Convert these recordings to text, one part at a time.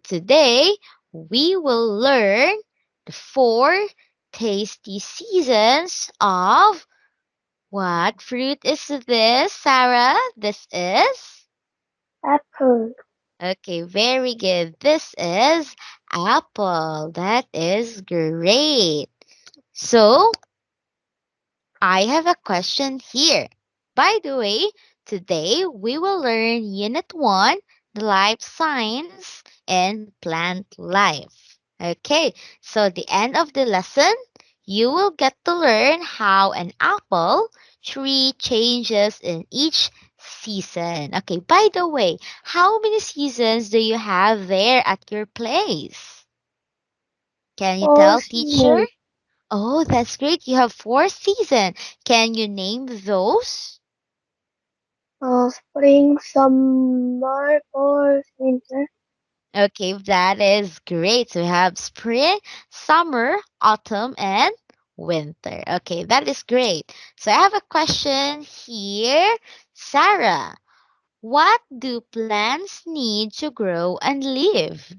today we will learn the four tasty seasons of what fruit is this, Sarah? This is? apple. Okay, very good. This is apple. That is great. So, I have a question here. By the way, today we will learn Unit 1, the life science and plant life. Okay, so the end of the lesson, you will get to learn how an apple tree changes in each season. Okay, by the way, how many seasons do you have there at your place? Can you Four tell, teacher? seasons. Oh, that's great. You have four seasons. Can you name those? Spring, summer, fall, winter. Okay, that is great. So we have spring, summer, autumn, and winter. Okay, that is great. So I have a question here. Sarah, what do plants need to grow and live?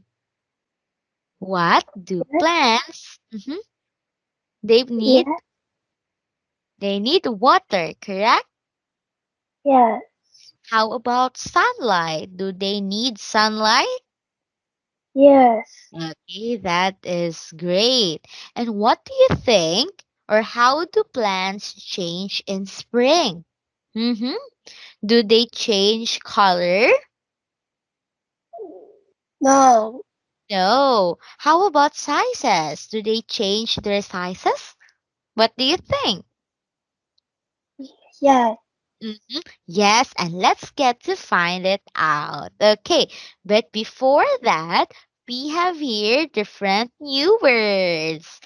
What do Yes, plants they need? yes, They need water, correct? yes, How about sunlight? Do they need sunlight? yes. Okay, that is great. And what do you think, or how do plants change in spring? Mm-hmm. Do they change color? No, No. How about sizes? Do they change their sizes? What do you think? yes. Yes, and let's get to find it out. Okay, but before that, we have here different new words.